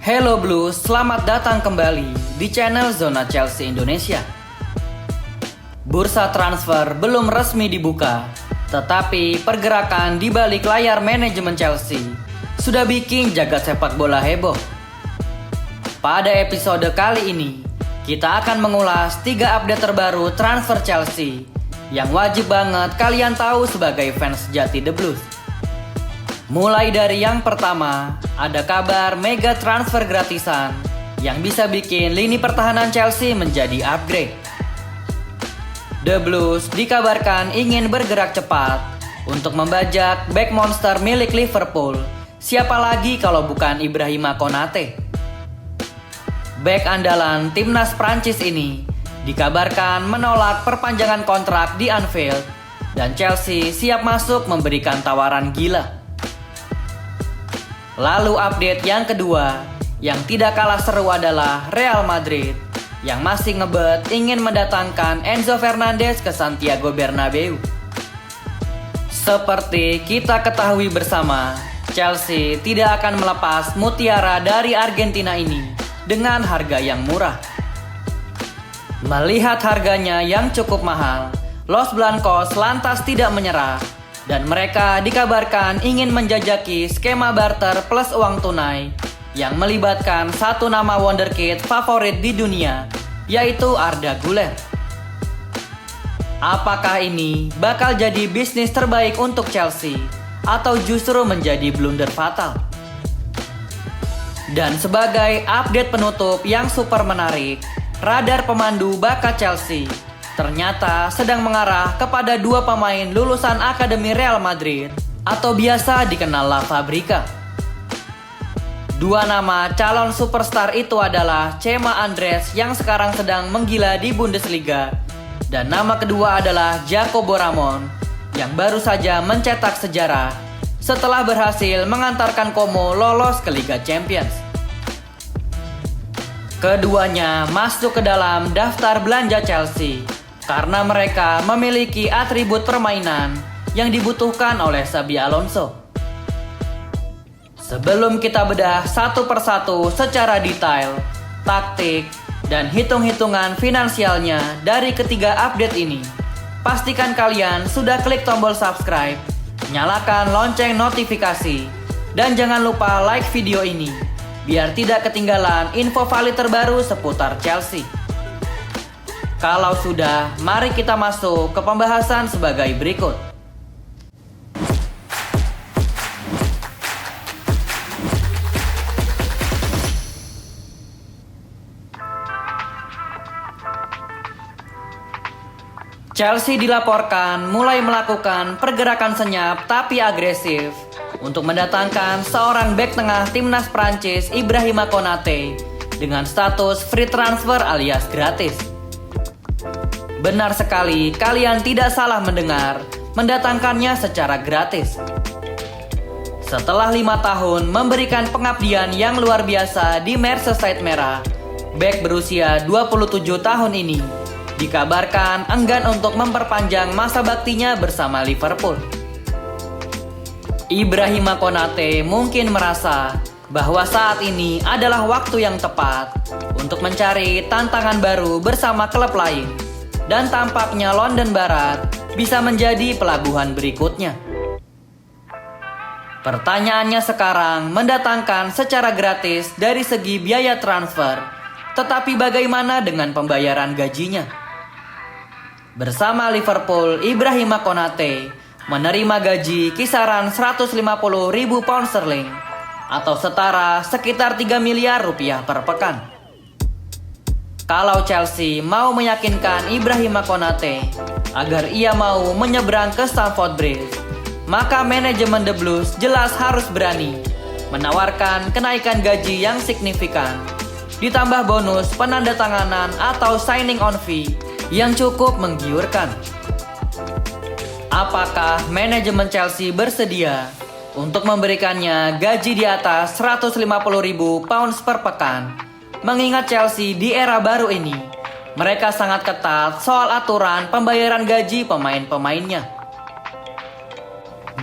Hello Blues, selamat datang kembali di channel Zona Chelsea Indonesia. Bursa transfer belum resmi dibuka, tetapi pergerakan di balik layar manajemen Chelsea sudah bikin jagat sepak bola heboh. Pada episode kali ini, kita akan mengulas 3 update terbaru transfer Chelsea yang wajib banget kalian tahu sebagai fans sejati The Blues. Mulai dari yang pertama, ada kabar mega transfer gratisan yang bisa bikin lini pertahanan Chelsea menjadi upgrade. The Blues dikabarkan ingin bergerak cepat untuk membajak back monster milik Liverpool. Siapa lagi kalau bukan Ibrahima Konate? Back andalan timnas Prancis ini dikabarkan menolak perpanjangan kontrak di Anfield dan Chelsea siap masuk memberikan tawaran gila. Lalu update yang kedua, yang tidak kalah seru adalah Real Madrid yang masih ngebet ingin mendatangkan Enzo Fernandez ke Santiago Bernabeu. Seperti kita ketahui bersama, Chelsea tidak akan melepas mutiara dari Argentina ini dengan harga yang murah. Melihat harganya yang cukup mahal, Los Blancos lantas tidak menyerah. Dan mereka dikabarkan ingin menjajaki skema barter plus uang tunai yang melibatkan satu nama wonderkid favorit di dunia, yaitu Arda Güler. Apakah ini bakal jadi bisnis terbaik untuk Chelsea atau justru menjadi blunder fatal? Dan sebagai update penutup yang super menarik, radar pemandu bakat Chelsea ternyata sedang mengarah kepada 2 pemain lulusan Akademi Real Madrid atau biasa dikenal La Fabrica. 2 nama calon superstar itu adalah Chema Andres yang sekarang sedang menggila di Bundesliga, dan nama kedua adalah Jacobo Ramon yang baru saja mencetak sejarah setelah berhasil mengantarkan Como lolos ke Liga Champions. Keduanya masuk ke dalam daftar belanja Chelsea karena mereka memiliki atribut permainan yang dibutuhkan oleh Xabi Alonso. Sebelum kita bedah satu persatu secara detail, taktik, dan hitung-hitungan finansialnya dari ketiga update ini, pastikan kalian sudah klik tombol subscribe, nyalakan lonceng notifikasi, dan jangan lupa like video ini biar tidak ketinggalan info valid terbaru seputar Chelsea. Kalau sudah, mari kita masuk ke pembahasan sebagai berikut. Chelsea dilaporkan mulai melakukan pergerakan senyap tapi agresif untuk mendatangkan seorang bek tengah timnas Prancis Ibrahima Konate dengan status free transfer alias gratis. Benar sekali, kalian tidak salah mendengar, mendatangkannya secara gratis. Setelah 5 tahun memberikan pengabdian yang luar biasa di Merseyside Merah, bek berusia 27 tahun ini dikabarkan enggan untuk memperpanjang masa baktinya bersama Liverpool. Ibrahima Konate mungkin merasa bahwa saat ini adalah waktu yang tepat untuk mencari tantangan baru bersama klub lain. Dan tampaknya London Barat bisa menjadi pelabuhan berikutnya. Pertanyaannya sekarang mendatangkan secara gratis dari segi biaya transfer, tetapi bagaimana dengan pembayaran gajinya? Bersama Liverpool, Ibrahima Konate menerima gaji kisaran 150.000 pound sterling atau setara sekitar 3 miliar rupiah per pekan. Kalau Chelsea mau meyakinkan Ibrahima Konate agar ia mau menyeberang ke Stamford Bridge, maka manajemen The Blues jelas harus berani menawarkan kenaikan gaji yang signifikan, ditambah bonus penandatanganan atau signing on fee yang cukup menggiurkan. Apakah manajemen Chelsea bersedia untuk memberikannya gaji di atas 150.000 pounds per pekan? Mengingat Chelsea di era baru ini, mereka sangat ketat soal aturan pembayaran gaji pemain-pemainnya.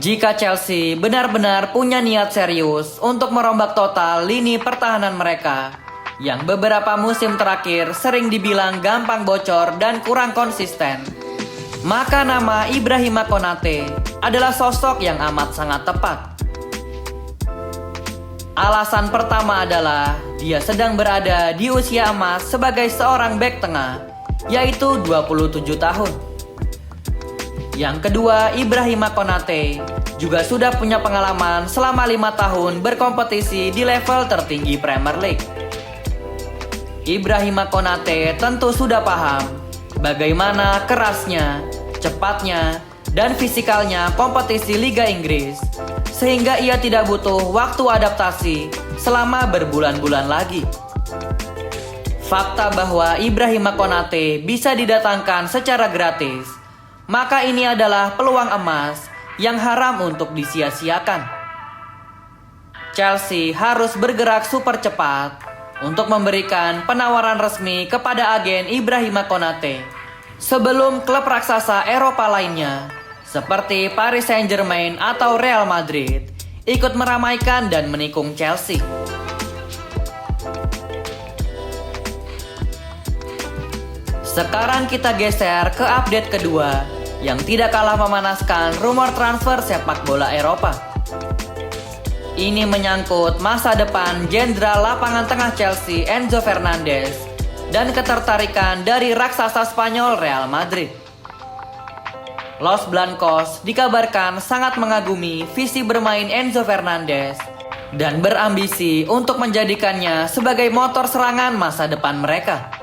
Jika Chelsea benar-benar punya niat serius untuk merombak total lini pertahanan mereka, yang beberapa musim terakhir sering dibilang gampang bocor dan kurang konsisten, maka nama Ibrahima Konate adalah sosok yang amat sangat tepat. Alasan pertama adalah dia sedang berada di usia emas sebagai seorang bek tengah, yaitu 27 tahun. Yang kedua, Ibrahima Konate juga sudah punya pengalaman selama 5 tahun berkompetisi di level tertinggi Premier League. Ibrahima Konate tentu sudah paham bagaimana kerasnya, cepatnya, dan fisikalnya kompetisi Liga Inggris, sehingga ia tidak butuh waktu adaptasi selama berbulan-bulan lagi. Fakta bahwa Ibrahima Konate bisa didatangkan secara gratis, maka ini adalah peluang emas yang haram untuk disia-siakan. Chelsea harus bergerak super cepat untuk memberikan penawaran resmi kepada agen Ibrahima Konate sebelum klub raksasa Eropa lainnya seperti Paris Saint-Germain atau Real Madrid ikut meramaikan dan menikung Chelsea. Sekarang kita geser ke update kedua yang tidak kalah memanaskan rumor transfer sepak bola Eropa. Ini menyangkut masa depan jenderal lapangan tengah Chelsea Enzo Fernandez dan ketertarikan dari raksasa Spanyol Real Madrid. Los Blancos dikabarkan sangat mengagumi visi bermain Enzo Fernandez dan berambisi untuk menjadikannya sebagai motor serangan masa depan mereka.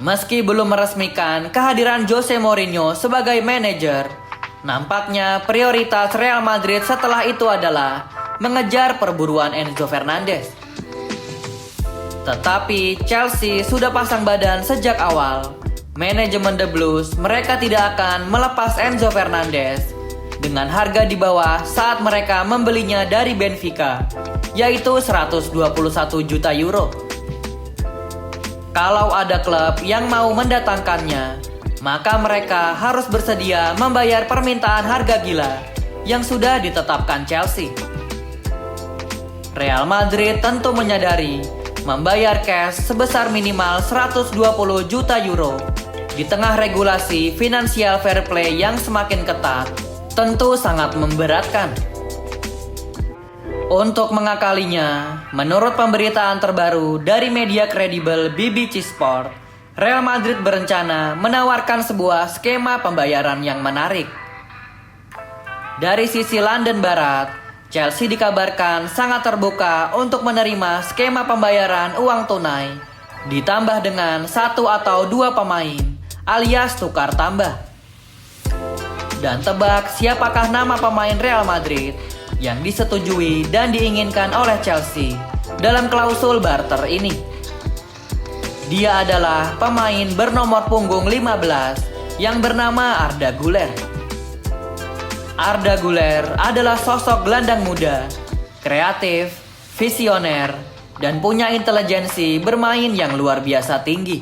Meski belum meresmikan kehadiran Jose Mourinho sebagai manajer, nampaknya prioritas Real Madrid setelah itu adalah mengejar perburuan Enzo Fernandez. Tetapi Chelsea sudah pasang badan sejak awal. Manajemen The Blues mereka tidak akan melepas Enzo Fernandez dengan harga di bawah saat mereka membelinya dari Benfica, yaitu 121 juta euro. Kalau ada klub yang mau mendatangkannya, maka mereka harus bersedia membayar permintaan harga gila yang sudah ditetapkan Chelsea. Real Madrid tentu menyadari membayar cash sebesar minimal 120 juta euro di tengah regulasi financial fair play yang semakin ketat tentu sangat memberatkan. Untuk mengakalinya, menurut pemberitaan terbaru dari media kredibel BBC Sport, Real Madrid berencana menawarkan sebuah skema pembayaran yang menarik. Dari sisi London Barat, Chelsea dikabarkan sangat terbuka untuk menerima skema pembayaran uang tunai, ditambah dengan 1 atau 2 pemain, alias tukar tambah. Dan tebak siapakah nama pemain Real Madrid yang disetujui dan diinginkan oleh Chelsea dalam klausul barter ini. Dia adalah pemain bernomor punggung 15 yang bernama Arda Güler. Arda Güler adalah sosok gelandang muda, kreatif, visioner, dan punya intelijensi bermain yang luar biasa tinggi.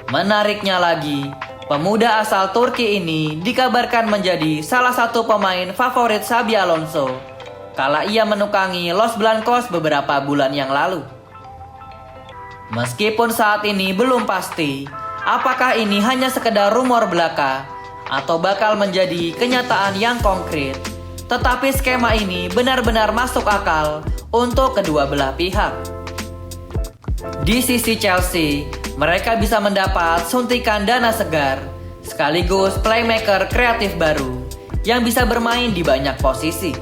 Menariknya lagi, pemuda asal Turki ini dikabarkan menjadi salah satu pemain favorit Xabi Alonso kala ia menukangi Los Blancos beberapa bulan yang lalu. Meskipun saat ini belum pasti apakah ini hanya sekedar rumor belaka atau bakal menjadi kenyataan yang konkret, tetapi skema ini benar-benar masuk akal untuk kedua belah pihak. Di sisi Chelsea, mereka bisa mendapat suntikan dana segar, sekaligus playmaker kreatif baru yang bisa bermain di banyak posisi.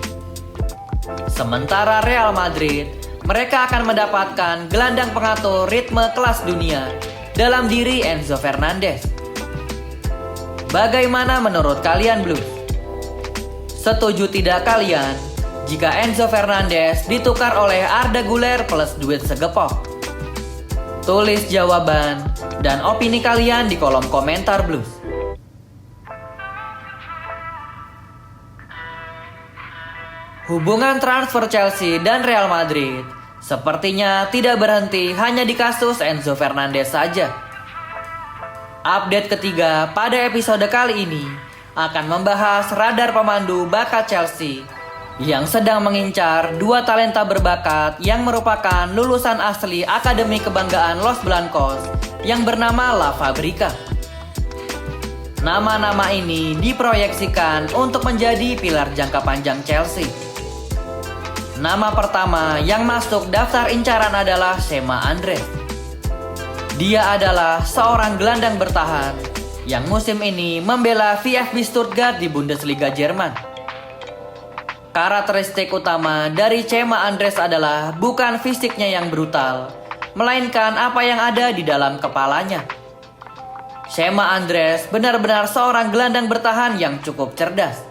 Sementara Real Madrid, mereka akan mendapatkan gelandang pengatur ritme kelas dunia dalam diri Enzo Fernandez. Bagaimana menurut kalian, Blue? Setuju tidak kalian jika Enzo Fernandez ditukar oleh Arda Güler plus duit segepok? Tulis jawaban dan opini kalian di kolom komentar Blues. Hubungan transfer Chelsea dan Real Madrid sepertinya tidak berhenti hanya di kasus Enzo Fernandez saja. Update ketiga pada episode kali ini akan membahas radar pemandu bakat Chelsea yang sedang mengincar dua talenta berbakat yang merupakan lulusan asli Akademi Kebanggaan Los Blancos yang bernama La Fabrica. Nama-nama ini diproyeksikan untuk menjadi pilar jangka panjang Chelsea. Nama pertama yang masuk daftar incaran adalah Shema Andres. Dia adalah seorang gelandang bertahan yang musim ini membela VfB Stuttgart di Bundesliga Jerman. Karakteristik utama dari Shema Andres adalah bukan fisiknya yang brutal, melainkan apa yang ada di dalam kepalanya. Shema Andres benar-benar seorang gelandang bertahan yang cukup cerdas.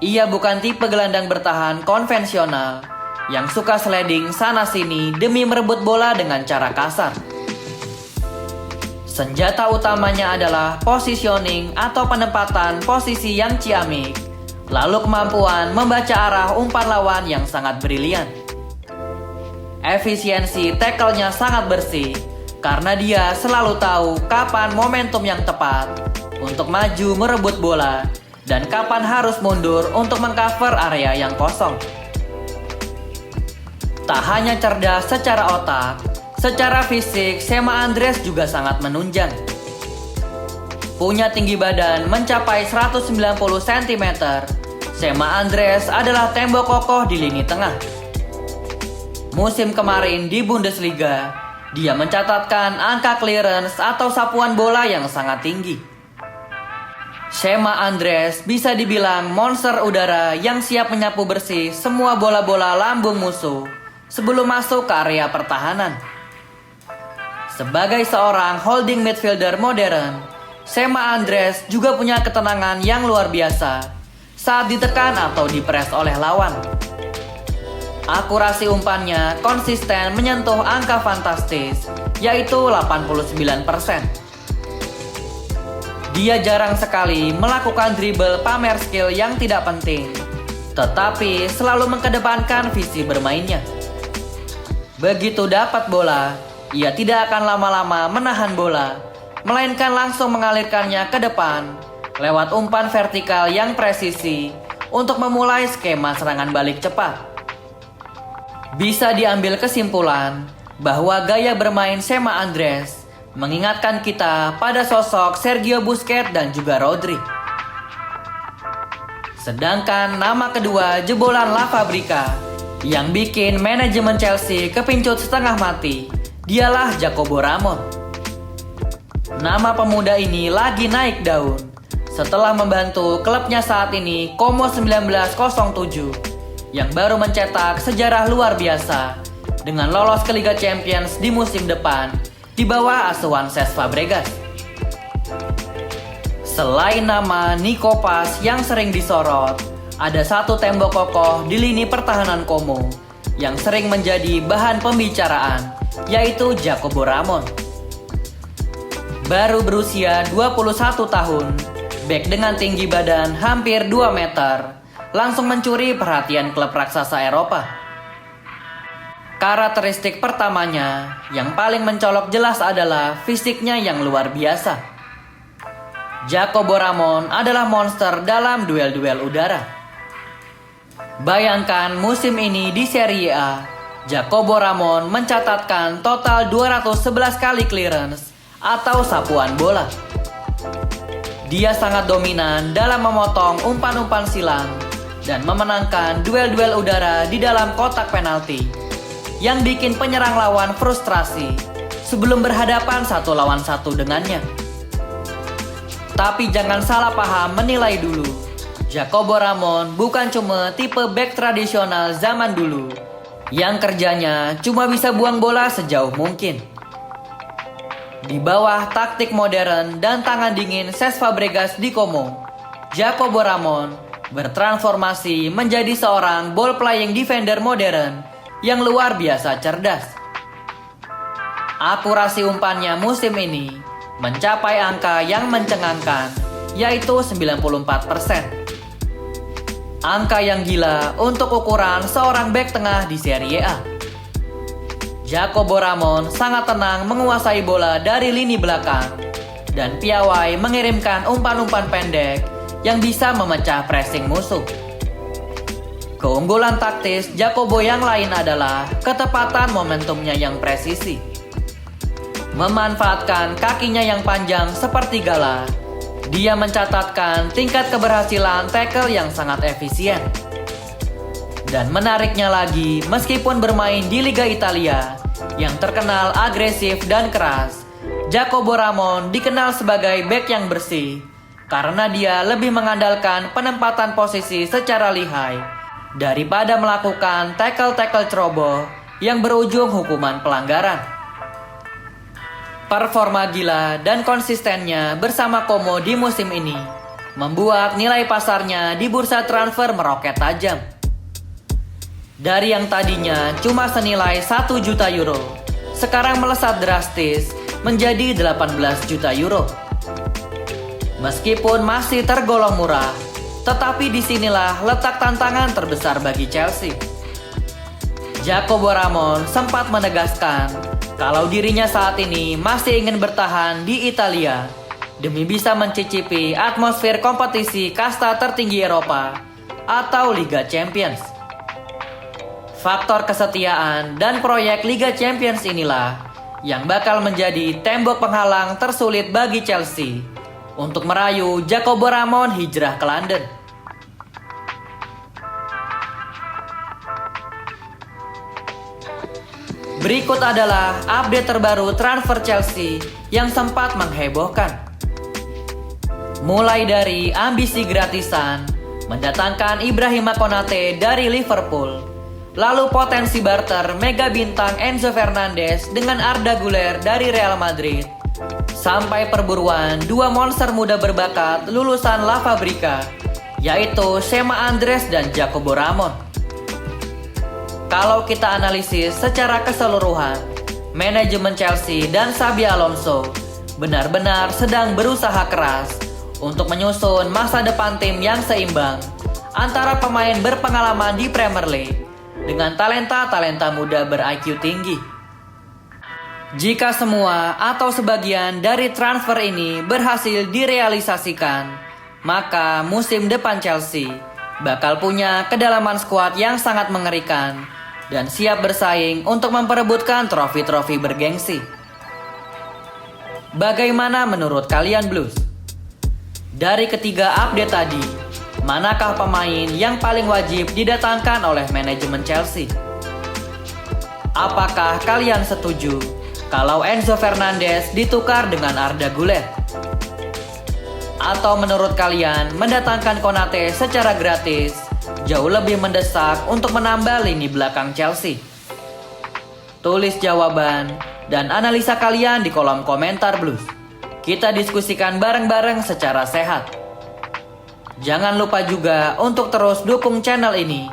Ia bukan tipe gelandang bertahan konvensional yang suka sliding sana-sini demi merebut bola dengan cara kasar. Senjata utamanya adalah positioning atau penempatan posisi yang ciamik, lalu kemampuan membaca arah umpan lawan yang sangat brilian. Efisiensi tackle-nya sangat bersih karena dia selalu tahu kapan momentum yang tepat untuk maju merebut bola dan kapan harus mundur untuk mengcover area yang kosong. Tak hanya cerdas secara otak, secara fisik Shema Andres juga sangat menunjang. Punya tinggi badan mencapai 190 cm, Shema Andres adalah tembok kokoh di lini tengah. Musim kemarin di Bundesliga, dia mencatatkan angka clearance atau sapuan bola yang sangat tinggi. Shema Andres bisa dibilang monster udara yang siap menyapu bersih semua bola-bola lambung musuh sebelum masuk ke area pertahanan. Sebagai seorang holding midfielder modern, Shema Andres juga punya ketenangan yang luar biasa saat ditekan atau dipres oleh lawan. Akurasi umpannya konsisten menyentuh angka fantastis, yaitu 89%. Dia jarang sekali melakukan dribble pamer skill yang tidak penting, tetapi selalu mengedepankan visi bermainnya. Begitu dapat bola, ia tidak akan lama-lama menahan bola, melainkan langsung mengalirkannya ke depan lewat umpan vertikal yang presisi untuk memulai skema serangan balik cepat. Bisa diambil kesimpulan bahwa gaya bermain Shema Andres mengingatkan kita pada sosok Sergio Busquets dan juga Rodri. Sedangkan nama kedua jebolan La Fabrica yang bikin manajemen Chelsea kepincut setengah mati, dialah Jacobo Ramon. Nama pemuda ini lagi naik daun setelah membantu klubnya saat ini Como 1907 yang baru mencetak sejarah luar biasa dengan lolos ke Liga Champions di musim depan di bawah asuhan Cesc Fabregas. Selain nama Nico Paz yang sering disorot, ada satu tembok kokoh di lini pertahanan Como yang sering menjadi bahan pembicaraan, yaitu Jacobo Ramon. Baru berusia 21 tahun, bek dengan tinggi badan hampir 2 meter, langsung mencuri perhatian klub raksasa Eropa. Karakteristik pertamanya yang paling mencolok jelas adalah fisiknya yang luar biasa. Jacobo Ramon adalah monster dalam duel-duel udara. Bayangkan musim ini di Serie A, Jacobo Ramon mencatatkan total 211 kali clearance atau sapuan bola. Dia sangat dominan dalam memotong umpan-umpan silang dan memenangkan duel-duel udara di dalam kotak penalti yang bikin penyerang lawan frustrasi sebelum berhadapan 1 lawan 1 dengannya. Tapi jangan salah paham menilai dulu. Jacobo Ramon bukan cuma tipe bek tradisional zaman dulu yang kerjanya cuma bisa buang bola sejauh mungkin. Di bawah taktik modern dan tangan dingin Cesc Fabregas di Como, Jacobo Ramon bertransformasi menjadi seorang ball playing defender modern yang luar biasa cerdas. Akurasi umpannya musim ini mencapai angka yang mencengangkan, yaitu 94%. Angka yang gila untuk ukuran seorang bek tengah di Serie A. Jacobo Ramon sangat tenang menguasai bola dari lini belakang dan piawai mengirimkan umpan-umpan pendek yang bisa memecah pressing musuh. Keunggulan taktis Jacobo yang lain adalah ketepatan momentumnya yang presisi. Memanfaatkan kakinya yang panjang seperti gala, dia mencatatkan tingkat keberhasilan tackle yang sangat efisien. Dan menariknya lagi, meskipun bermain di Liga Italia yang terkenal agresif dan keras, Jacobo Ramon dikenal sebagai bek yang bersih karena dia lebih mengandalkan penempatan posisi secara lihai daripada melakukan tackle-tackle ceroboh yang berujung hukuman pelanggaran. Performa gila dan konsistennya bersama Como di musim ini membuat nilai pasarnya di bursa transfer meroket tajam. Dari yang tadinya cuma senilai 1 juta euro, sekarang melesat drastis menjadi 18 juta euro. Meskipun masih tergolong murah, tetapi disinilah letak tantangan terbesar bagi Chelsea. Jacobo Ramon sempat menegaskan kalau dirinya saat ini masih ingin bertahan di Italia demi bisa mencicipi atmosfer kompetisi kasta tertinggi Eropa atau Liga Champions. Faktor kesetiaan dan proyek Liga Champions inilah yang bakal menjadi tembok penghalang tersulit bagi Chelsea untuk merayu Jacobo Ramon hijrah ke London. Berikut adalah update terbaru transfer Chelsea yang sempat menghebohkan. Mulai dari ambisi gratisan, mendatangkan Ibrahima Konate dari Liverpool, lalu potensi barter mega bintang Enzo Fernandez dengan Arda Güler dari Real Madrid, sampai perburuan dua monster muda berbakat lulusan La Fabrica, yaitu Shema Andres dan Jacobo Ramon. Kalau kita analisis secara keseluruhan, manajemen Chelsea dan Xabi Alonso benar-benar sedang berusaha keras untuk menyusun masa depan tim yang seimbang antara pemain berpengalaman di Premier League dengan talenta-talenta muda ber-IQ tinggi. Jika semua atau sebagian dari transfer ini berhasil direalisasikan, maka musim depan Chelsea bakal punya kedalaman skuad yang sangat mengerikan dan siap bersaing untuk memperebutkan trofi-trofi bergengsi. Bagaimana menurut kalian Blues? Dari ketiga update tadi, manakah pemain yang paling wajib didatangkan oleh manajemen Chelsea? Apakah kalian setuju kalau Enzo Fernandez ditukar dengan Arda Güler? Atau menurut kalian mendatangkan Konate secara gratis jauh lebih mendesak untuk menambah lini belakang Chelsea? Tulis jawaban dan analisa kalian di kolom komentar Blues. Kita diskusikan bareng-bareng secara sehat. Jangan lupa juga untuk terus dukung channel ini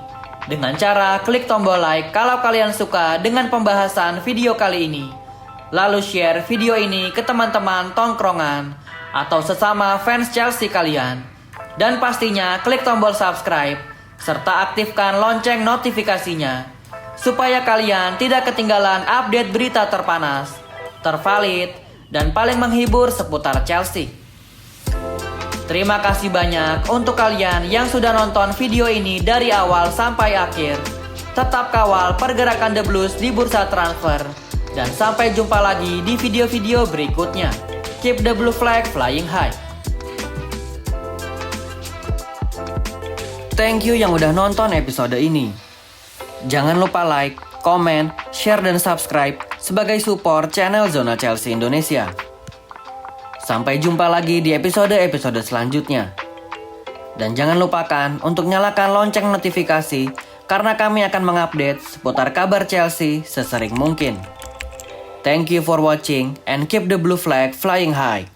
dengan cara klik tombol like kalau kalian suka dengan pembahasan video kali ini. Lalu share video ini ke teman-teman tongkrongan atau sesama fans Chelsea kalian. Dan pastinya klik tombol subscribe serta aktifkan lonceng notifikasinya supaya kalian tidak ketinggalan update berita terpanas, tervalid, dan paling menghibur seputar Chelsea. Terima kasih banyak untuk kalian yang sudah nonton video ini dari awal sampai akhir. Tetap kawal pergerakan The Blues di bursa transfer. Dan sampai jumpa lagi di video-video berikutnya. Keep the blue flag flying high. Thank you yang udah nonton episode ini. Jangan lupa like, komen, share, dan subscribe sebagai support channel Zona Chelsea Indonesia. Sampai jumpa lagi di episode-episode selanjutnya. Dan jangan lupakan untuk nyalakan lonceng notifikasi karena kami akan mengupdate seputar kabar Chelsea sesering mungkin. Thank you for watching and keep the blue flag flying high.